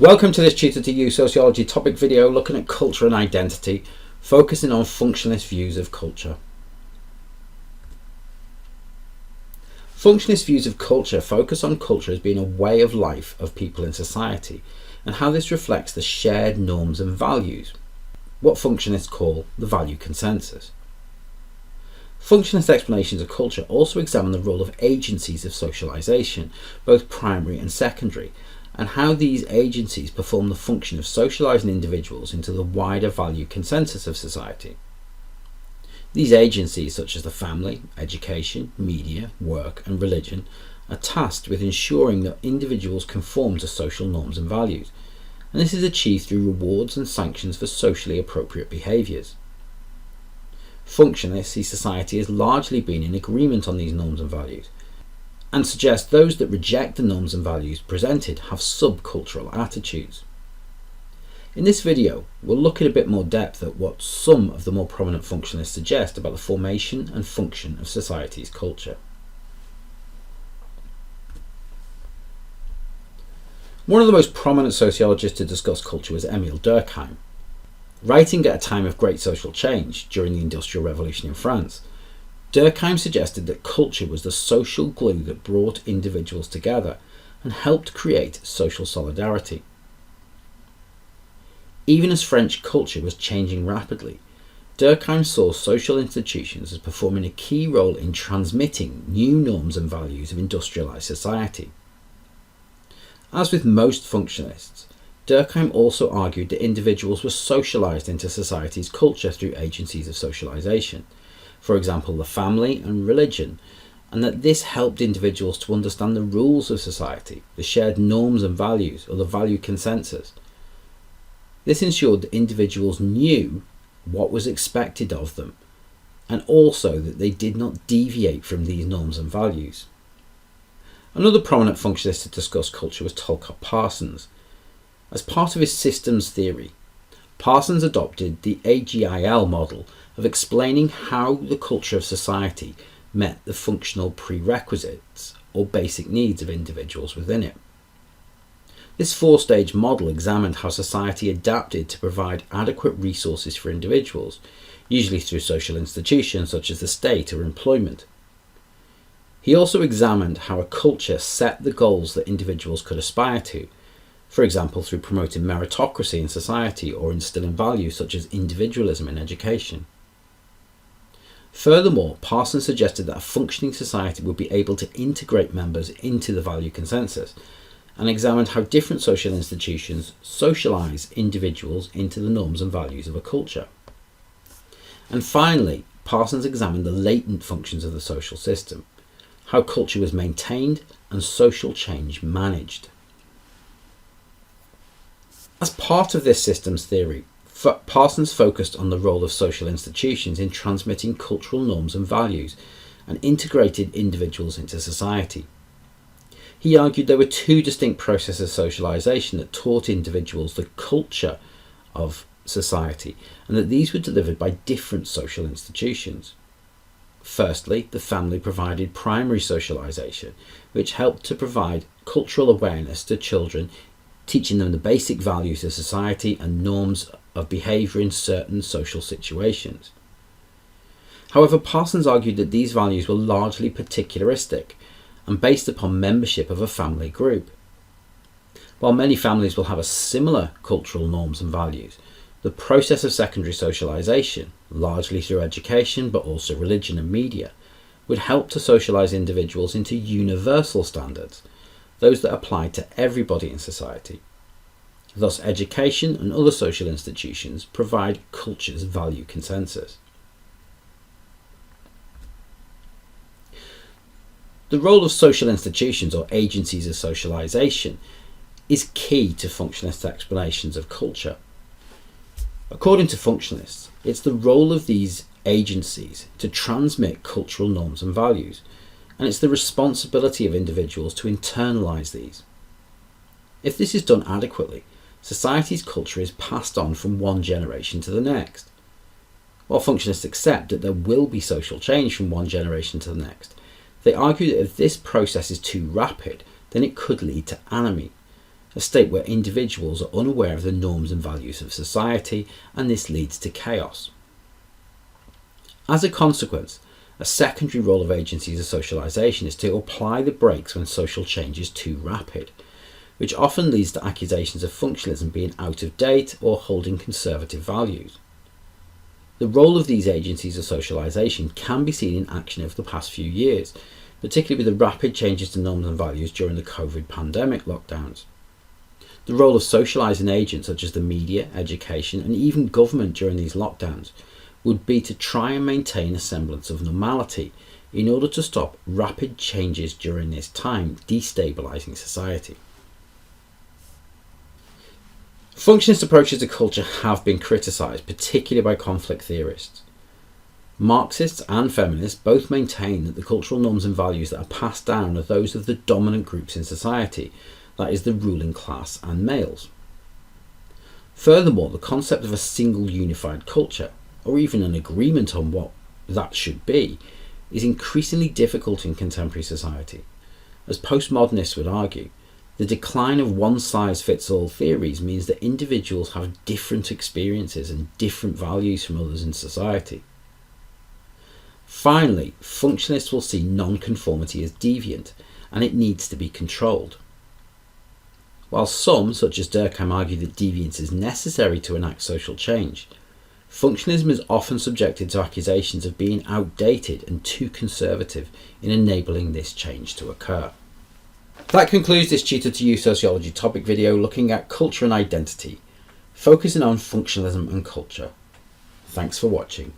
Welcome to this Tutor to You sociology topic video looking at culture and identity, focusing on functionalist views of culture. Functionalist views of culture focus on culture as being a way of life of people in society and how this reflects the shared norms and values, what functionalists call the value consensus. Functionalist explanations of culture also examine the role of agencies of socialisation, both primary and secondary, and how these agencies perform the function of socialising individuals into the wider value consensus of society. These agencies, such as the family, education, media, work and religion, are tasked with ensuring that individuals conform to social norms and values, and this is achieved through rewards and sanctions for socially appropriate behaviours. Functionalists see society as largely being in agreement on these norms and values, and suggest those that reject the norms and values presented have subcultural attitudes. In this video, we'll look in a bit more depth at what some of the more prominent functionalists suggest about the formation and function of society's culture. One of the most prominent sociologists to discuss culture was Emile Durkheim. Writing at a time of great social change during the Industrial Revolution in France, Durkheim suggested that culture was the social glue that brought individuals together and helped create social solidarity. Even as French culture was changing rapidly, Durkheim saw social institutions as performing a key role in transmitting new norms and values of industrialised society. As with most functionalists, Durkheim also argued that individuals were socialised into society's culture through agencies of socialisation, for example the family and religion, and that this helped individuals to understand the rules of society, the shared norms and values, or the value consensus. This ensured that individuals knew what was expected of them, and also that they did not deviate from these norms and values. Another prominent functionalist to discuss culture was Parsons. As part of his systems theory, Parsons adopted the AGIL model of explaining how the culture of society met the functional prerequisites or basic needs of individuals within it. This four-stage model examined how society adapted to provide adequate resources for individuals, usually through social institutions such as the state or employment. He also examined how a culture set the goals that individuals could aspire to, for example through promoting meritocracy in society or instilling values such as individualism in education. Furthermore, Parsons suggested that a functioning society would be able to integrate members into the value consensus, and examined how different social institutions socialise individuals into the norms and values of a culture. And finally, Parsons examined the latent functions of the social system, how culture was maintained and social change managed. As part of this systems theory, Parsons focused on the role of social institutions in transmitting cultural norms and values and integrated individuals into society. He argued there were two distinct processes of socialisation that taught individuals the culture of society, and that these were delivered by different social institutions. Firstly, the family provided primary socialisation, which helped to provide cultural awareness to children, teaching them the basic values of society and norms of behaviour in certain social situations. However, Parsons argued that these values were largely particularistic and based upon membership of a family group. While many families will have a similar cultural norms and values, the process of secondary socialisation, largely through education but also religion and media, would help to socialise individuals into universal standards, those that apply to everybody in society. Thus, education and other social institutions provide culture's value consensus. The role of social institutions or agencies of socialisation is key to functionalist explanations of culture. According to functionalists, it's the role of these agencies to transmit cultural norms and values, and it's the responsibility of individuals to internalise these. If this is done adequately, society's culture is passed on from one generation to the next. While functionalists accept that there will be social change from one generation to the next, they argue that if this process is too rapid, then it could lead to anomie, a state where individuals are unaware of the norms and values of society, and this leads to chaos. As a consequence, a secondary role of agencies of socialisation is to apply the brakes when social change is too rapid, which often leads to accusations of functionalism being out of date or holding conservative values. The role of these agencies of socialisation can be seen in action over the past few years, particularly with the rapid changes to norms and values during the COVID pandemic lockdowns. The role of socialising agents such as the media, education and even government during these lockdowns would be to try and maintain a semblance of normality in order to stop rapid changes during this time destabilising society. Functionist approaches to culture have been criticised, particularly by conflict theorists. Marxists and feminists both maintain that the cultural norms and values that are passed down are those of the dominant groups in society, that is, the ruling class and males. Furthermore, the concept of a single unified culture, or even an agreement on what that should be, is increasingly difficult in contemporary society. As postmodernists would argue, the decline of one-size-fits-all theories means that individuals have different experiences and different values from others in society. Finally, functionalists will see non-conformity as deviant, and it needs to be controlled. While some, such as Durkheim, argue that deviance is necessary to enact social change, functionalism is often subjected to accusations of being outdated and too conservative in enabling this change to occur. That concludes this Tutor to You Sociology topic video looking at culture and identity, focusing on functionalism and culture. Thanks for watching.